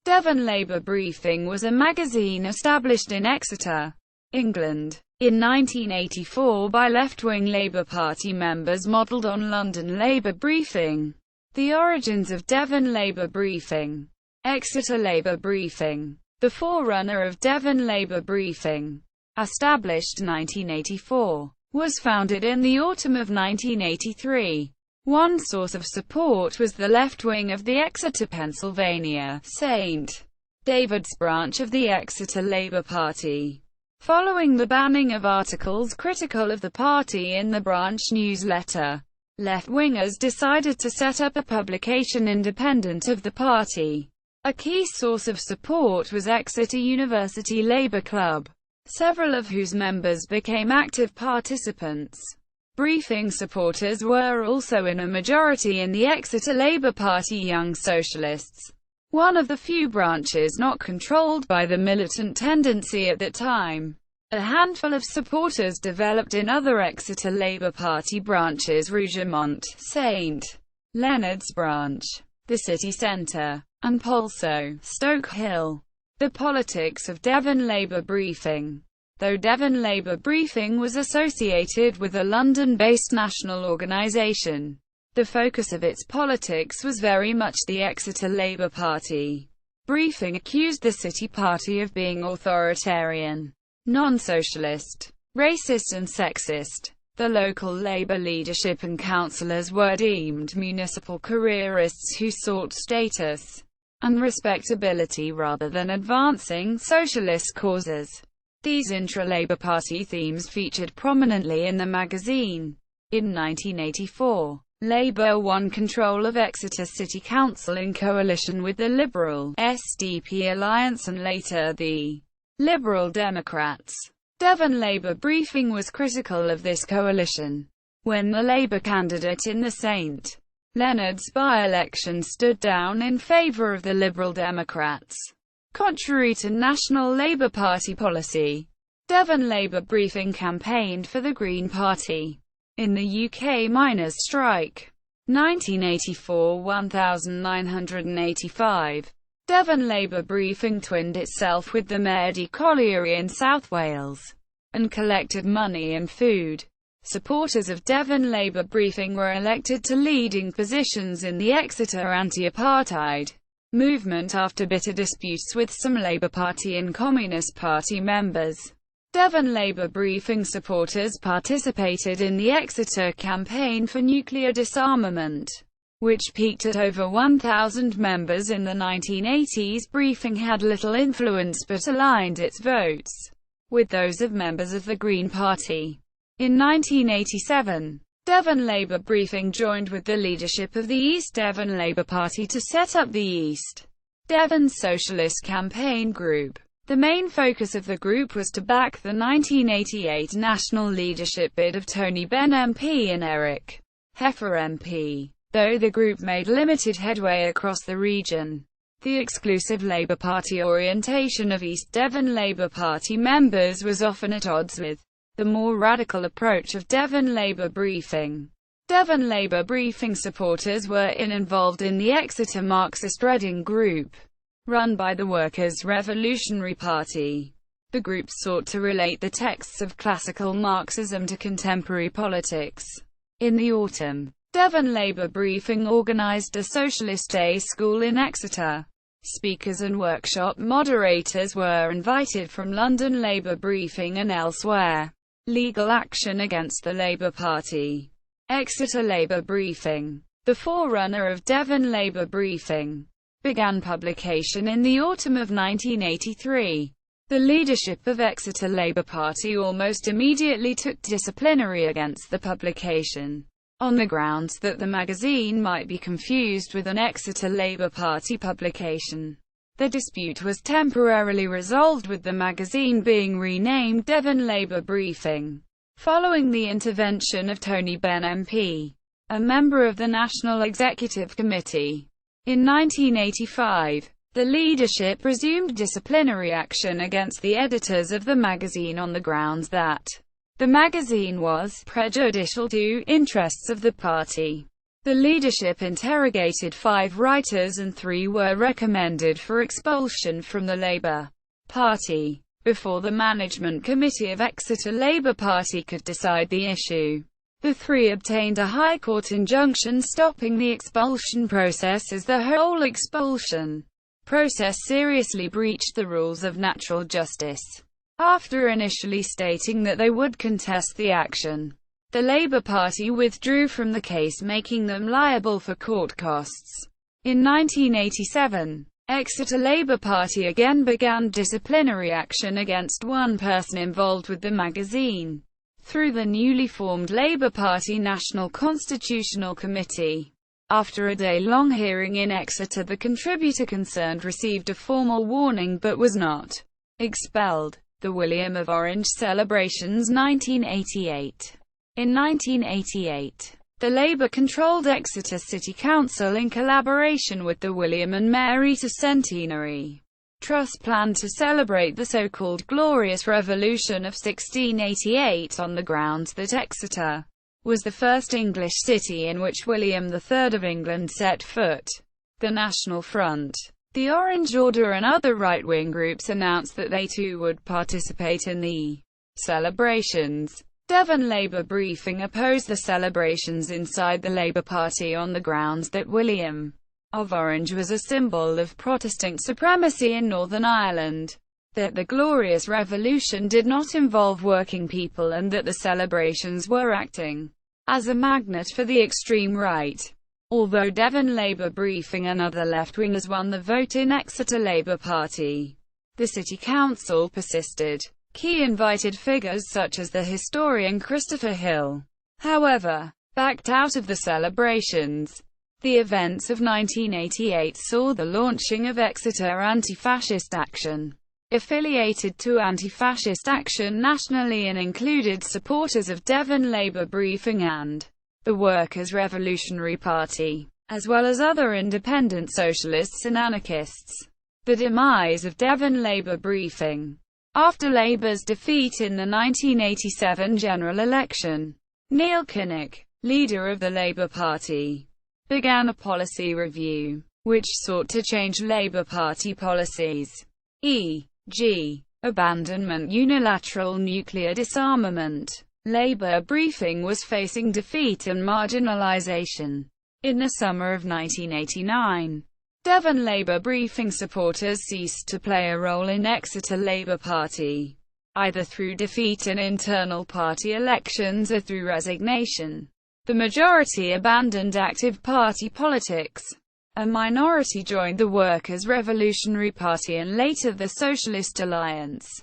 Devon Labour Briefing was a magazine established in Exeter, England, in 1984 by left-wing Labour Party members modelled on London Labour Briefing. The origins of Devon Labour Briefing. Exeter Labour Briefing, the forerunner of Devon Labour Briefing, established 1984, was founded in the autumn of 1983. One source of support was the left wing of the Exeter, Pennsylvania, St. David's branch of the Exeter Labour Party. Following the banning of articles critical of the party in the branch newsletter, left-wingers decided to set up a publication independent of the party. A key source of support was Exeter University Labour Club, several of whose members became active participants. Briefing supporters were also in a majority in the Exeter Labour Party Young Socialists, one of the few branches not controlled by the militant tendency at that time. A handful of supporters developed in other Exeter Labour Party branches: Rougemont, St. Leonard's branch, the city centre, and Polso, Stoke Hill. The politics of Devon Labour Briefing. Though Devon Labour Briefing was associated with a London-based national organisation, the focus of its politics was very much the Exeter Labour Party. Briefing accused the City Party of being authoritarian, non-socialist, racist and sexist. The local Labour leadership and councillors were deemed municipal careerists who sought status and respectability rather than advancing socialist causes. These intra-Labour Party themes featured prominently in the magazine. In 1984, Labour won control of Exeter City Council in coalition with the Liberal SDP Alliance and later the Liberal Democrats. Devon Labour Briefing was critical of this coalition. When the Labour candidate in the St. Leonard's by-election stood down in favour of the Liberal Democrats, contrary to National Labour Party policy, Devon Labour Briefing campaigned for the Green Party. In the UK miners' strike, 1984–1985, Devon Labour Briefing twinned itself with the Maerdy Colliery in South Wales, and collected money and food. Supporters of Devon Labour Briefing were elected to leading positions in the Exeter anti-apartheid movement after bitter disputes with some Labour Party and Communist Party members. Devon Labour Briefing supporters participated in the Exeter campaign for nuclear disarmament, which peaked at over 1,000 members in the 1980s. Briefing had little influence but aligned its votes with those of members of the Green Party. In 1987, Devon Labour Briefing joined with the leadership of the East Devon Labour Party to set up the East Devon Socialist Campaign Group. The main focus of the group was to back the 1988 national leadership bid of Tony Benn MP and Eric Heffer MP. Though the group made limited headway across the region, the exclusive Labour Party orientation of East Devon Labour Party members was often at odds with the more radical approach of Devon Labour Briefing. Devon Labour Briefing supporters were involved in the Exeter Marxist Reading Group, run by the Workers' Revolutionary Party. The group sought to relate the texts of classical Marxism to contemporary politics. In the autumn, Devon Labour Briefing organised a socialist day school in Exeter. Speakers and workshop moderators were invited from London Labour Briefing and elsewhere. Legal action against the Labour Party. Exeter Labour Briefing, the forerunner of Devon Labour Briefing, began publication in the autumn of 1983. The leadership of Exeter Labour Party almost immediately took disciplinary against the publication, on the grounds that the magazine might be confused with an Exeter Labour Party publication. The dispute was temporarily resolved with the magazine being renamed Devon Labour Briefing, following the intervention of Tony Benn MP, a member of the National Executive Committee. In 1985, the leadership resumed disciplinary action against the editors of the magazine on the grounds that the magazine was prejudicial to interests of the party. The leadership interrogated 5 writers and 3 were recommended for expulsion from the Labour Party, before the management committee of Exeter Labour Party could decide the issue. The 3 obtained a High Court injunction stopping the expulsion process, as the whole expulsion process seriously breached the rules of natural justice. After initially stating that they would contest the action, the Labour Party withdrew from the case, making them liable for court costs. In 1987, Exeter Labour Party again began disciplinary action against one person involved with the magazine, through the newly formed Labour Party National Constitutional Committee. After a day-long hearing in Exeter, the contributor concerned received a formal warning but was not expelled. The William of Orange celebrations 1988. In 1988, the Labour-controlled Exeter City Council, in collaboration with the William and Mary Centenary Trust, planned to celebrate the so-called Glorious Revolution of 1688 on the grounds that Exeter was the first English city in which William III of England set foot. The National Front, the Orange Order and other right-wing groups announced that they too would participate in the celebrations. Devon Labour Briefing opposed the celebrations inside the Labour Party on the grounds that William of Orange was a symbol of Protestant supremacy in Northern Ireland, that the Glorious Revolution did not involve working people, and that the celebrations were acting as a magnet for the extreme right. Although Devon Labour Briefing and other left-wingers won the vote in Exeter Labour Party, the City Council persisted. Key invited figures such as the historian Christopher Hill, however, backed out of the celebrations. The events of 1988 saw the launching of Exeter Anti-Fascist Action, affiliated to Anti-Fascist Action nationally, and included supporters of Devon Labour Briefing and the Workers' Revolutionary Party, as well as other independent socialists and anarchists. The demise of Devon Labour Briefing. After Labour's defeat in the 1987 general election, Neil Kinnock, leader of the Labour Party, began a policy review, which sought to change Labour Party policies, e.g., abandonment, unilateral nuclear disarmament. Labour Briefing was facing defeat and marginalisation. In the summer of 1989, Devon Labour Briefing supporters ceased to play a role in Exeter Labour Party, either through defeat in internal party elections or through resignation. The majority abandoned active party politics. A minority joined the Workers' Revolutionary Party and later the Socialist Alliance.